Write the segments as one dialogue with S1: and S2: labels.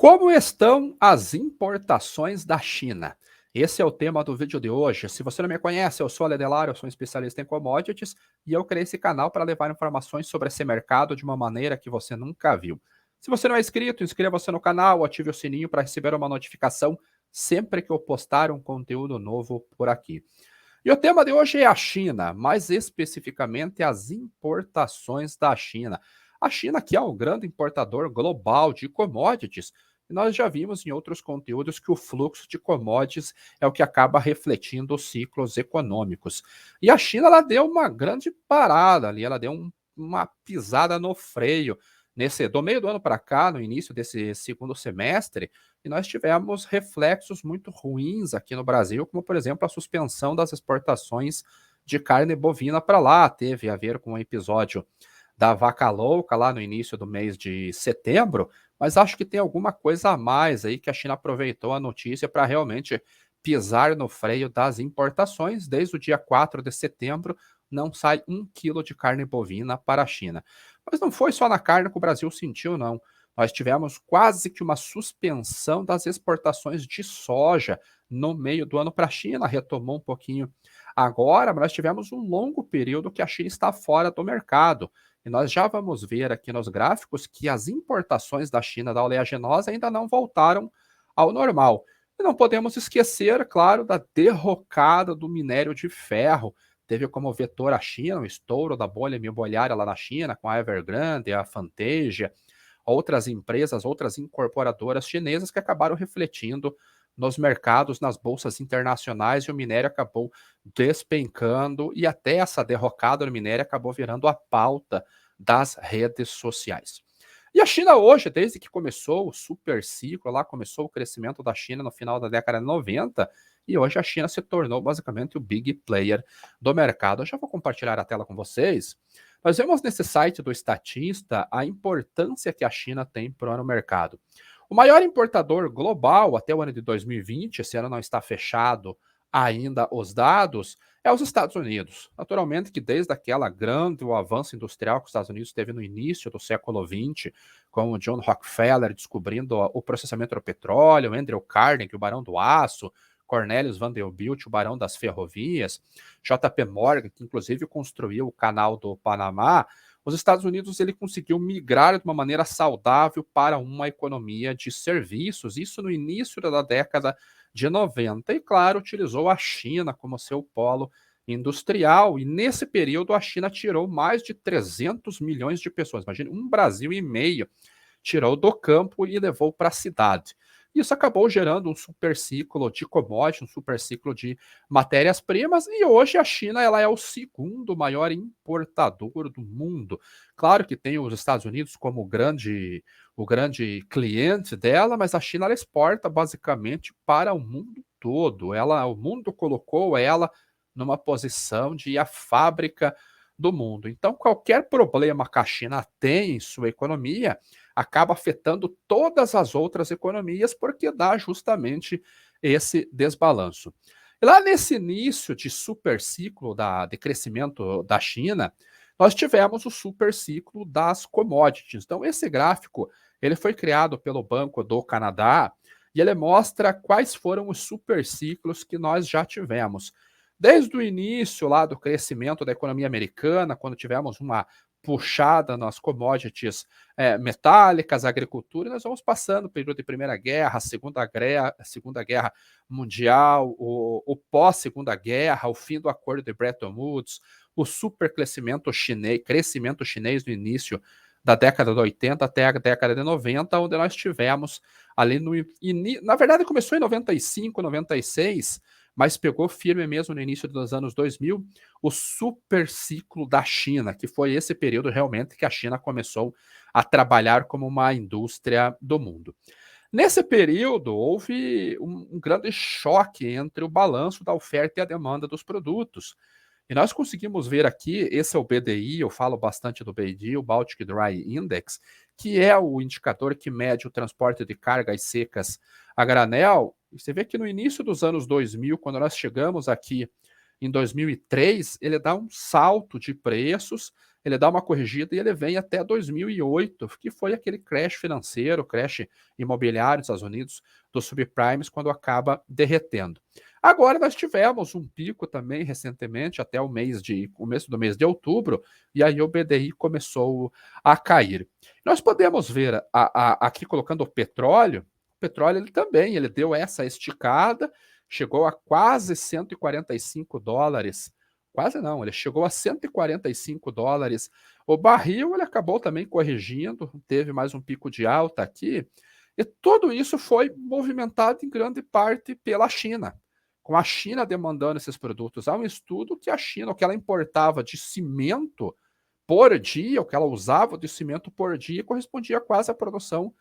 S1: Como estão as importações da China? Esse é o tema do vídeo de hoje. Se você não me conhece, eu sou o Adelar, eu sou um especialista em commodities e eu criei esse canal para levar informações sobre esse mercado de uma maneira que você nunca viu. Se você não é inscrito, inscreva-se no canal, ative o sininho para receber uma notificação sempre que eu postar um conteúdo novo por aqui. E o tema de hoje é a China, mais especificamente as importações da China. A China, que é um grande importador global de commodities, e nós já vimos em outros conteúdos que o fluxo de commodities é o que acaba refletindo os ciclos econômicos. E a China ela deu uma grande parada ali, ela deu uma pisada no freio do meio do ano para cá, no início desse segundo semestre, e nós tivemos reflexos muito ruins aqui no Brasil, como, por exemplo, a suspensão das exportações de carne bovina para lá. Teve a ver com o episódio da vaca louca lá no início do mês de setembro, mas acho que tem alguma coisa a mais aí que a China aproveitou a notícia para realmente pisar no freio das importações. Desde o dia 4 de setembro, não sai 1 quilo de carne bovina para a China. Mas não foi só na carne que o Brasil sentiu, não. Nós tivemos quase que uma suspensão das exportações de soja no meio do ano para a China, retomou um pouquinho agora, mas nós tivemos um longo período que a China está fora do mercado. E nós já vamos ver aqui nos gráficos que as importações da China da oleaginosa ainda não voltaram ao normal. E não podemos esquecer, claro, da derrocada do minério de ferro. Teve como vetor a China, o estouro da bolha imobiliária lá na China, com a Evergrande, a Fantasia, outras empresas, outras incorporadoras chinesas que acabaram refletindo nos mercados, nas bolsas internacionais, e o minério acabou despencando, e até essa derrocada no minério acabou virando a pauta das redes sociais. E a China hoje, desde que começou o super ciclo, lá começou o crescimento da China no final da década de 90, e hoje a China se tornou basicamente o big player do mercado. Eu já vou compartilhar a tela com vocês. Nós vemos nesse site do Estatista a importância que a China tem para o mercado. O maior importador global até o ano de 2020, esse ano não está fechado ainda os dados, é os Estados Unidos. Naturalmente que desde aquela grande o avanço industrial que os Estados Unidos teve no início do século XX, com o John Rockefeller descobrindo o processamento do petróleo, Andrew Carnegie, o barão do aço, Cornelius Vanderbilt, o barão das ferrovias, JP Morgan, que inclusive construiu o canal do Panamá. Os Estados Unidos ele conseguiu migrar de uma maneira saudável para uma economia de serviços, isso no início da década de 90, e claro, utilizou a China como seu polo industrial, e nesse período a China tirou mais de 300 milhões de pessoas, imagine, um Brasil e meio tirou do campo e levou para a cidade. Isso acabou gerando um super ciclo de commodities, um super ciclo de matérias-primas, e hoje a China ela é o segundo maior importador do mundo. Claro que tem os Estados Unidos como o grande cliente dela, mas a China ela exporta basicamente para o mundo todo. O mundo colocou ela numa posição de a fábrica do mundo. Então, qualquer problema que a China tem em sua economia acaba afetando todas as outras economias, porque dá justamente esse desbalanço. E lá nesse início de super ciclo de crescimento da China, nós tivemos o super ciclo das commodities. Então, esse gráfico ele foi criado pelo Banco do Canadá e ele mostra quais foram os super ciclos que nós já tivemos. Desde o início lá do crescimento da economia americana, quando tivemos uma puxada nas commodities metálicas, agricultura, e nós vamos passando o período de Primeira Guerra, Segunda Guerra Mundial, o pós-Segunda Guerra, o fim do acordo de Bretton Woods, o super crescimento chinês no início da década de 80 até a década de 90, onde nós tivemos ali na verdade começou em 95, 96, mas pegou firme mesmo no início dos anos 2000, o super ciclo da China, que foi esse período realmente que a China começou a trabalhar como uma indústria do mundo. Nesse período, houve um grande choque entre o balanço da oferta e a demanda dos produtos. E nós conseguimos ver aqui, esse é o BDI, eu falo bastante do BDI, o Baltic Dry Index, que é o indicador que mede o transporte de cargas secas a granel. E você vê que no início dos anos 2000, quando nós chegamos aqui em 2003, ele dá um salto de preços, ele dá uma corrigida e ele vem até 2008, que foi aquele crash financeiro, crash imobiliário nos Estados Unidos, dos subprimes, quando acaba derretendo. Agora nós tivemos um pico também recentemente, até começo do mês de outubro, e aí o BDI começou a cair. Nós podemos ver aqui colocando o petróleo ele também, ele deu essa esticada, chegou a quase $145. Quase não, ele chegou a $145. O barril ele acabou também corrigindo, teve mais um pico de alta aqui, e tudo isso foi movimentado em grande parte pela China, com a China demandando esses produtos. Há um estudo que a China, o que ela importava de cimento por dia, o que ela usava de cimento por dia, correspondia quase à produção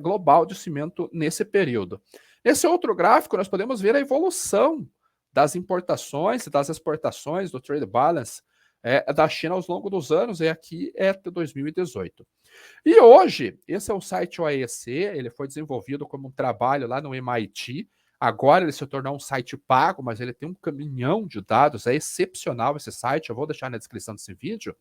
S1: global de cimento nesse período. Nesse outro gráfico, nós podemos ver a evolução das importações e das exportações do trade balance da China ao longo dos anos, e aqui é de 2018. E hoje, esse é o site OAEC, ele foi desenvolvido como um trabalho lá no MIT, agora ele se tornou um site pago, mas ele tem um caminhão de dados, é excepcional esse site, eu vou deixar na descrição desse vídeo.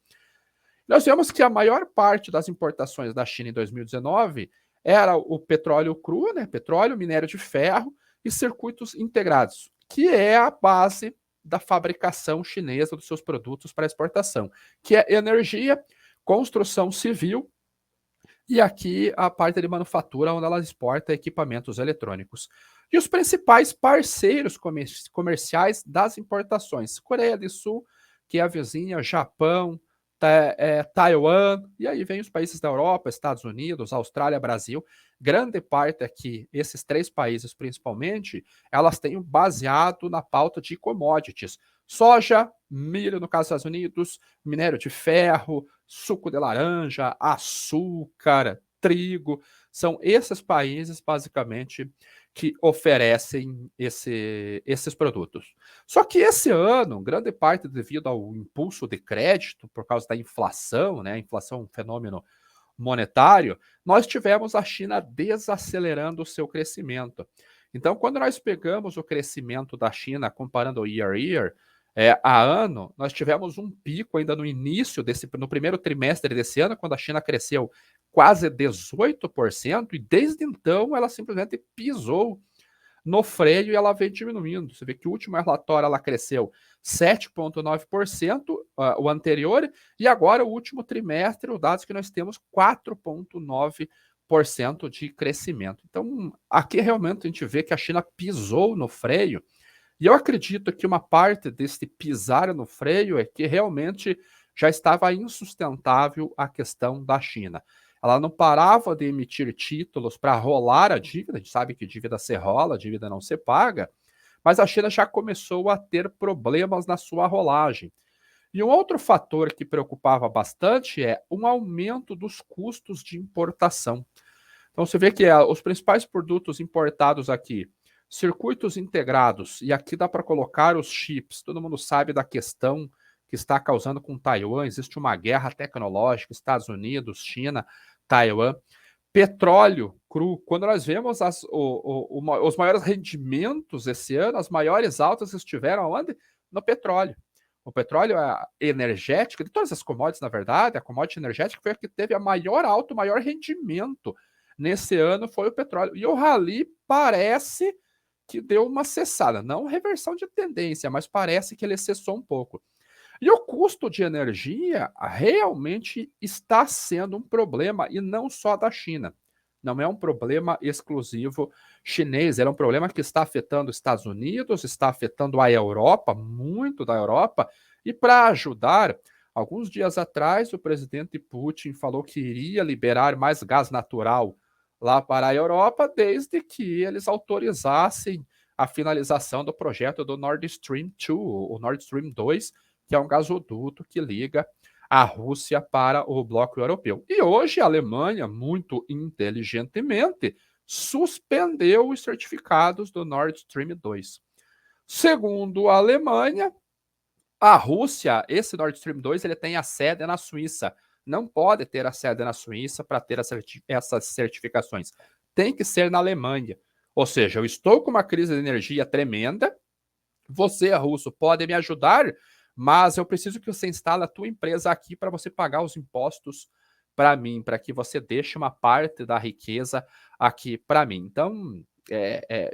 S1: Nós vemos que a maior parte das importações da China em 2019 era o petróleo cru, né? Petróleo, minério de ferro e circuitos integrados, que é a base da fabricação chinesa dos seus produtos para exportação, que é energia, construção civil e aqui a parte de manufatura, onde ela exporta equipamentos eletrônicos. E os principais parceiros comerciais das importações: Coreia do Sul, que é a vizinha, Japão, Taiwan, e aí vem os países da Europa, Estados Unidos, Austrália, Brasil. Grande parte aqui, esses 3 países principalmente, elas têm baseado na pauta de commodities. Soja, milho no caso dos Estados Unidos, minério de ferro, suco de laranja, açúcar, trigo. São esses países, basicamente, que oferecem esses produtos. Só que esse ano, grande parte devido ao impulso de crédito, por causa da inflação, né? A inflação é um fenômeno monetário, nós tivemos a China desacelerando o seu crescimento. Então, quando nós pegamos o crescimento da China, comparando o year a ano, nós tivemos um pico ainda no início no primeiro trimestre desse ano, quando a China cresceu quase 18%, e desde então ela simplesmente pisou no freio e ela vem diminuindo. Você vê que o último relatório ela cresceu 7,9%, o anterior, e agora o último trimestre, os dados que nós temos, 4,9% de crescimento. Então, aqui realmente a gente vê que a China pisou no freio, e eu acredito que uma parte desse pisar no freio é que realmente já estava insustentável a questão da China. Ela não parava de emitir títulos para rolar a dívida, a gente sabe que dívida se rola, dívida não se paga, mas a China já começou a ter problemas na sua rolagem. E um outro fator que preocupava bastante é um aumento dos custos de importação. Então você vê que os principais produtos importados aqui, circuitos integrados, e aqui dá para colocar os chips, todo mundo sabe da questão que está causando com Taiwan, existe uma guerra tecnológica, Estados Unidos, China, Taiwan. Petróleo cru, quando nós vemos os maiores rendimentos esse ano, as maiores altas estiveram onde? No petróleo. O petróleo energético, de todas as commodities, na verdade, a commodity energética foi a que teve a maior alta, o maior rendimento nesse ano foi o petróleo. E o rally parece que deu uma cessada, não reversão de tendência, mas parece que ele cessou um pouco. E o custo de energia realmente está sendo um problema, e não só da China. Não é um problema exclusivo chinês, é um problema que está afetando os Estados Unidos, está afetando a Europa, muito da Europa, e para ajudar, alguns dias atrás o presidente Putin falou que iria liberar mais gás natural lá para a Europa, desde que eles autorizassem a finalização do projeto do Nord Stream 2, o Nord Stream 2, que é um gasoduto que liga a Rússia para o bloco europeu. E hoje a Alemanha, muito inteligentemente, suspendeu os certificados do Nord Stream 2. Segundo a Alemanha, a Rússia, esse Nord Stream 2, ele tem a sede na Suíça. Não pode ter a sede na Suíça para ter essas certificações. Tem que ser na Alemanha. Ou seja, eu estou com uma crise de energia tremenda, você, russo, pode me ajudar, mas eu preciso que você instale a tua empresa aqui para você pagar os impostos para mim, para que você deixe uma parte da riqueza aqui para mim. Então,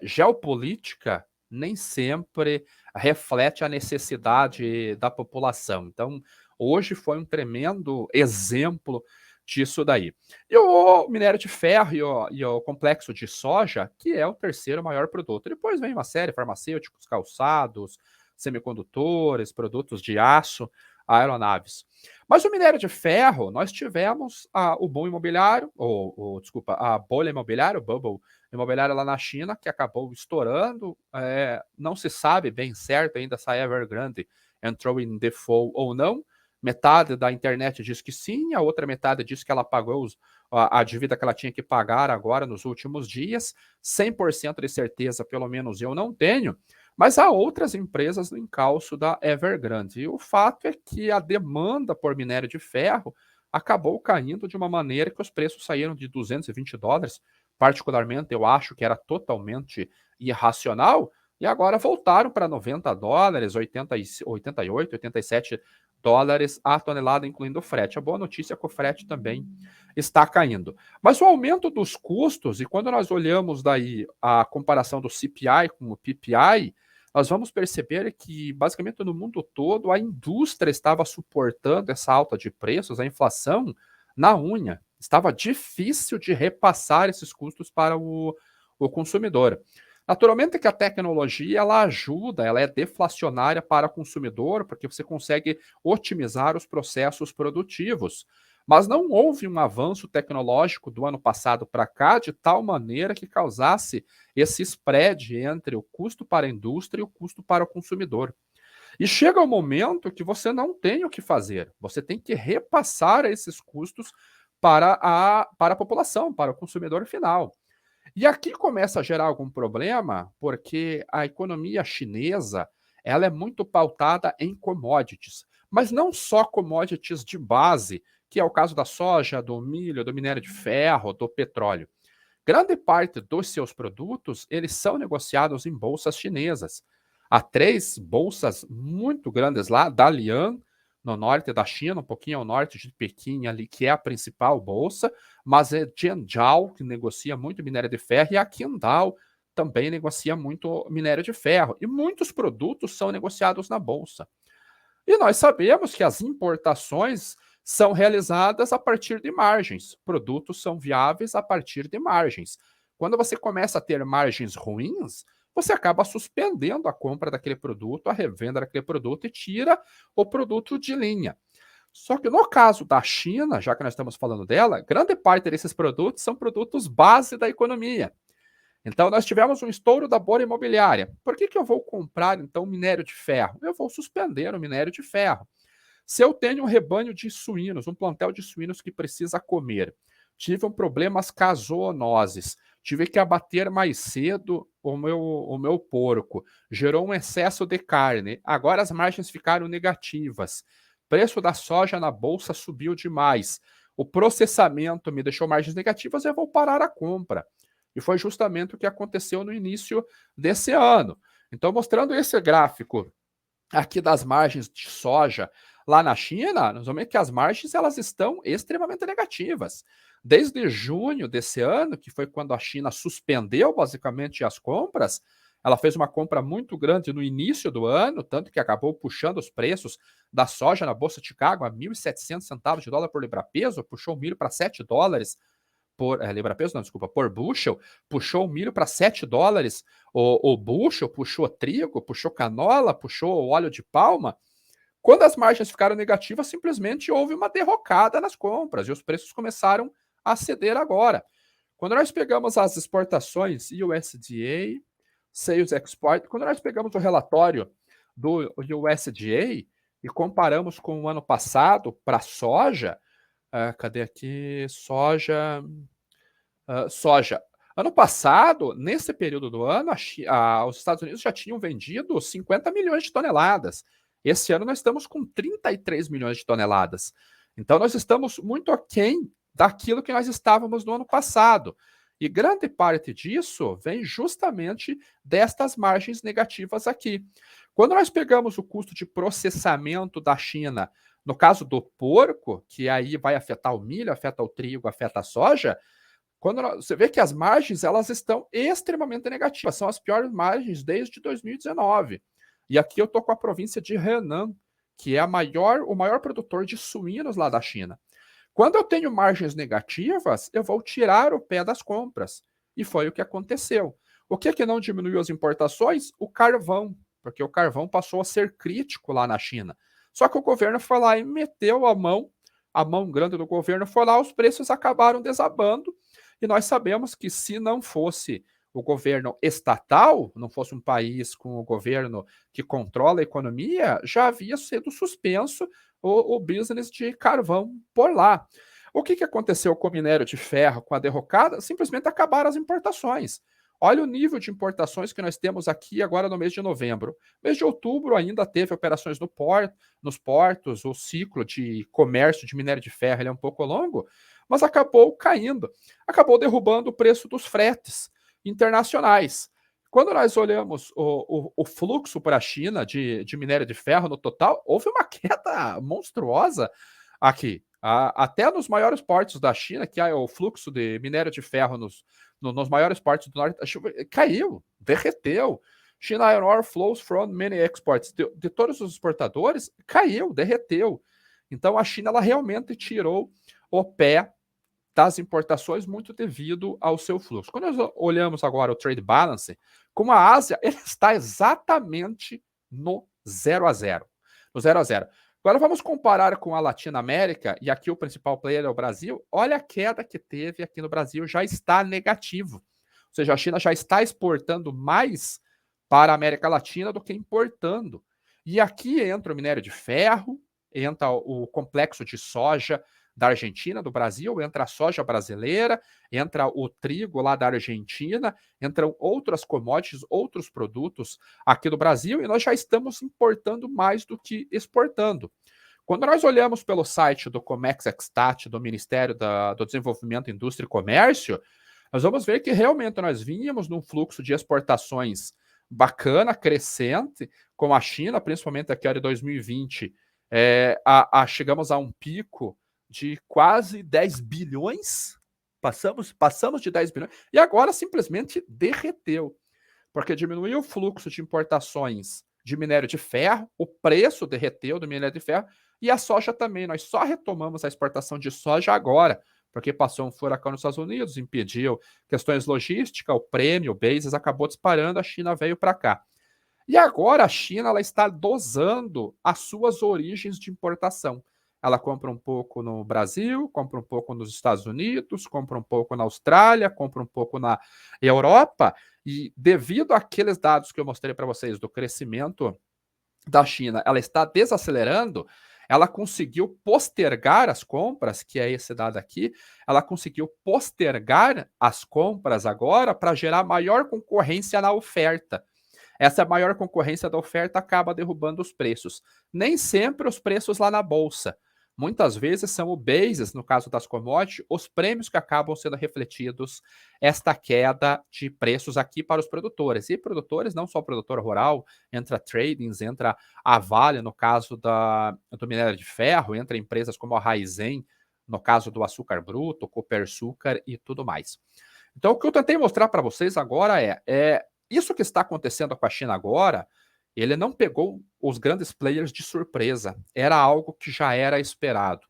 S1: geopolítica nem sempre reflete a necessidade da população. Então, hoje foi um tremendo exemplo disso daí. E o minério de ferro e o complexo de soja, que é o terceiro maior produto. Depois vem uma série, farmacêuticos, calçados, semicondutores, produtos de aço, aeronaves. Mas o minério de ferro, nós tivemos o boom imobiliário, desculpa, a bolha imobiliária, o bubble imobiliário lá na China, que acabou estourando. Não se sabe bem certo ainda se a Evergrande entrou em default ou não. Metade da internet diz que sim, a outra metade diz que ela pagou a dívida que ela tinha que pagar agora nos últimos dias. 100% de certeza, pelo menos eu não tenho. Mas há outras empresas no encalço da Evergrande. E o fato é que a demanda por minério de ferro acabou caindo de uma maneira que os preços saíram de $220. Particularmente, eu acho que era totalmente irracional. E agora voltaram para $90, 88, $87 a tonelada, incluindo o frete. A boa notícia é que o frete também está caindo. Mas o aumento dos custos, e quando nós olhamos daí a comparação do CPI com o PPI, nós vamos perceber que, basicamente, no mundo todo, a indústria estava suportando essa alta de preços, a inflação, na unha. Estava difícil de repassar esses custos para o consumidor. Naturalmente que a tecnologia ela ajuda, ela é deflacionária para o consumidor, porque você consegue otimizar os processos produtivos. Mas não houve um avanço tecnológico do ano passado para cá de tal maneira que causasse esse spread entre o custo para a indústria e o custo para o consumidor. E chega o momento que você não tem o que fazer, você tem que repassar esses custos para a população, para o consumidor final. E aqui começa a gerar algum problema, porque a economia chinesa, ela é muito pautada em commodities, mas não só commodities de base, que é o caso da soja, do milho, do minério de ferro, do petróleo. Grande parte dos seus produtos, eles são negociados em bolsas chinesas. Há três bolsas muito grandes lá, Dalian, no norte da China, um pouquinho ao norte de Pequim, ali, que é a principal bolsa, mas é Zhenjiao, que negocia muito minério de ferro, e a Qingdao também negocia muito minério de ferro. E muitos produtos são negociados na bolsa. E nós sabemos que as importações são realizadas a partir de margens. Produtos são viáveis a partir de margens. Quando você começa a ter margens ruins, você acaba suspendendo a compra daquele produto, a revenda daquele produto e tira o produto de linha. Só que no caso da China, já que nós estamos falando dela, grande parte desses produtos são produtos base da economia. Então, nós tivemos um estouro da bolha imobiliária. Por que eu vou comprar, então, minério de ferro? Eu vou suspender o minério de ferro. Se eu tenho um rebanho de suínos, um plantel de suínos que precisa comer, tive problemas com zoonoses, tive que abater mais cedo o meu porco, gerou um excesso de carne, agora as margens ficaram negativas, preço da soja na bolsa subiu demais, o processamento me deixou margens negativas, eu vou parar a compra. E foi justamente o que aconteceu no início desse ano. Então, mostrando esse gráfico aqui das margens de soja lá na China, nós vamos ver que as margens elas estão extremamente negativas. Desde junho desse ano, que foi quando a China suspendeu basicamente as compras, ela fez uma compra muito grande no início do ano, tanto que acabou puxando os preços da soja na Bolsa de Chicago a 1.700 centavos de dólar por libra-peso, puxou o milho para $7 libra-peso, não, desculpa, por bushel, puxou o milho para $7, o bushel puxou trigo, puxou canola, puxou óleo de palma. Quando as margens ficaram negativas, simplesmente houve uma derrocada nas compras e os preços começaram a ceder agora. Quando nós pegamos as exportações USDA, Sales Export, quando nós pegamos o relatório do USDA e comparamos com o ano passado para soja, cadê aqui? Soja. Ano passado, nesse período do ano, os Estados Unidos já tinham vendido 50 milhões de toneladas. Esse ano nós estamos com 33 milhões de toneladas. Então nós estamos muito aquém daquilo que nós estávamos no ano passado. E grande parte disso vem justamente destas margens negativas aqui. Quando nós pegamos o custo de processamento da China, no caso do porco, que aí vai afetar o milho, afeta o trigo, afeta a soja, você vê que as margens elas estão extremamente negativas, são as piores margens desde 2019. E aqui eu estou com a província de Henan, que é o maior produtor de suínos lá da China. Quando eu tenho margens negativas, eu vou tirar o pé das compras. E foi o que aconteceu. O que não diminuiu as importações? O carvão, porque o carvão passou a ser crítico lá na China. Só que o governo foi lá e meteu a mão grande do governo foi lá, os preços acabaram desabando. E nós sabemos que se não fosse o governo estatal, não fosse um país com o governo que controla a economia, já havia sido suspenso o business de carvão por lá. O que aconteceu com o minério de ferro, com a derrocada? Simplesmente acabaram as importações. Olha o nível de importações que nós temos aqui agora no mês de novembro. Mês de outubro ainda teve operações nos portos, o ciclo de comércio de minério de ferro ele é um pouco longo, mas acabou caindo. Acabou derrubando o preço dos fretes internacionais. Quando nós olhamos o fluxo para a China de minério de ferro no total, houve uma queda monstruosa aqui. Até nos maiores portos da China, que é o fluxo de minério de ferro nos maiores portos do norte, caiu, derreteu. China Iron Ore flows from many exports. De todos os exportadores, caiu, derreteu. Então a China ela realmente tirou o pé das importações muito devido ao seu fluxo. Quando nós olhamos agora o trade balance, como a Ásia, ele está exatamente no 0 a 0. No 0 a 0. Agora vamos comparar com a Latinoamérica, e aqui o principal player é o Brasil. Olha a queda que teve aqui no Brasil, já está negativo. Ou seja, a China já está exportando mais para a América Latina do que importando. E aqui entra o minério de ferro, entra o complexo de soja da Argentina, do Brasil, entra a soja brasileira, entra o trigo lá da Argentina, entram outras commodities, outros produtos aqui do Brasil, e nós já estamos importando mais do que exportando. Quando nós olhamos pelo site do Comex Extat, do Ministério do Desenvolvimento, Indústria e Comércio, nós vamos ver que realmente nós vínhamos num fluxo de exportações bacana, crescente, com a China, principalmente aqui de 2020, chegamos a um pico de quase 10 bilhões, passamos de 10 bilhões, e agora simplesmente derreteu, porque diminuiu o fluxo de importações de minério de ferro, o preço derreteu do minério de ferro, e a soja também. Nós só retomamos a exportação de soja agora, porque passou um furacão nos Estados Unidos, impediu questões logísticas, o prêmio, o basis acabou disparando, a China veio para cá. E agora a China ela está dosando as suas origens de importação. Ela compra um pouco no Brasil, compra um pouco nos Estados Unidos, compra um pouco na Austrália, compra um pouco na Europa, e devido àqueles dados que eu mostrei para vocês do crescimento da China, ela está desacelerando, ela conseguiu postergar as compras, que é esse dado aqui, ela conseguiu postergar as compras agora para gerar maior concorrência na oferta. Essa maior concorrência da oferta acaba derrubando os preços. Nem sempre os preços lá na bolsa. Muitas vezes são o basis, no caso das commodities, os prêmios que acabam sendo refletidos esta queda de preços aqui para os produtores. E produtores, não só o produtor rural, entra tradings, entra a Vale, no caso do minério de ferro, entra empresas como a Raizen, no caso do açúcar bruto, Copersucar e tudo mais. Então, o que eu tentei mostrar para vocês agora isso que está acontecendo com a China agora, ele não pegou os grandes players de surpresa, era algo que já era esperado.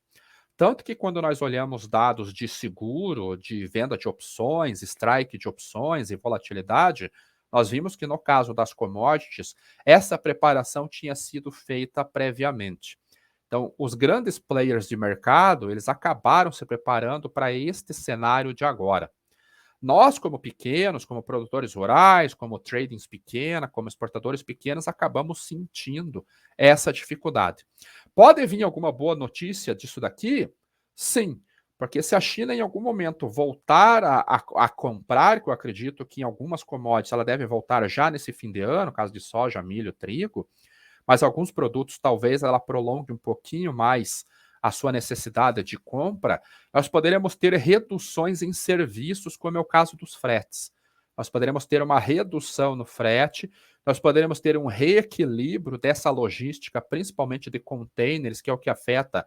S1: Tanto que quando nós olhamos dados de seguro, de venda de opções, strike de opções e volatilidade, nós vimos que no caso das commodities, essa preparação tinha sido feita previamente. Então, os grandes players de mercado, eles acabaram se preparando para este cenário de agora. Nós, como pequenos, como produtores rurais, como tradings pequena, como exportadores pequenos, acabamos sentindo essa dificuldade. Pode vir alguma boa notícia disso daqui? Sim, porque se a China em algum momento voltar a comprar, que eu acredito que em algumas commodities ela deve voltar já nesse fim de ano, caso de soja, milho, trigo, mas alguns produtos talvez ela prolongue um pouquinho mais a sua necessidade de compra, nós poderíamos ter reduções em serviços, como é o caso dos fretes. Nós poderíamos ter uma redução no frete, nós poderíamos ter um reequilíbrio dessa logística, principalmente de containers, que é o que afeta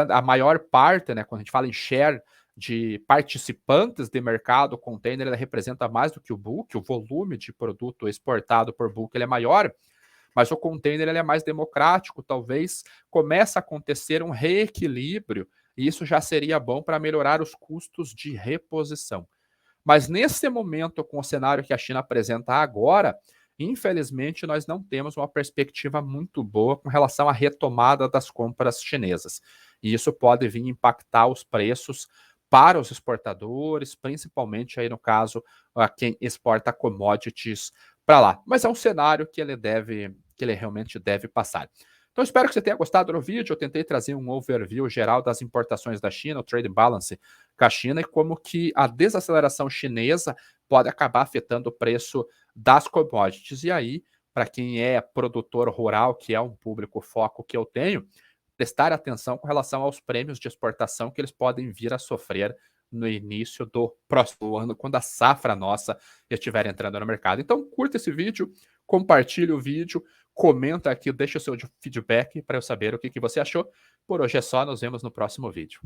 S1: a maior parte, né, quando a gente fala em share de participantes de mercado, o container ele representa mais do que o bulk, o volume de produto exportado por bulk ele é maior, mas o container ele é mais democrático, talvez comece a acontecer um reequilíbrio, e isso já seria bom para melhorar os custos de reposição. Mas nesse momento, com o cenário que a China apresenta agora, infelizmente nós não temos uma perspectiva muito boa com relação à retomada das compras chinesas. E isso pode vir impactar os preços para os exportadores, principalmente aí no caso a quem exporta commodities para lá. Mas é um cenário que ele realmente deve passar. Então espero que você tenha gostado do vídeo. Eu tentei trazer um overview geral das importações da China, o trade balance com a China e como que a desaceleração chinesa pode acabar afetando o preço das commodities. E aí, para quem é produtor rural, que é um público foco que eu tenho, prestar atenção com relação aos prêmios de exportação que eles podem vir a sofrer no início do próximo ano, quando a safra nossa estiver entrando no mercado. Então, curta esse vídeo, compartilhe o vídeo, comenta aqui, deixa o seu feedback para eu saber o que você achou. Por hoje é só, nos vemos no próximo vídeo.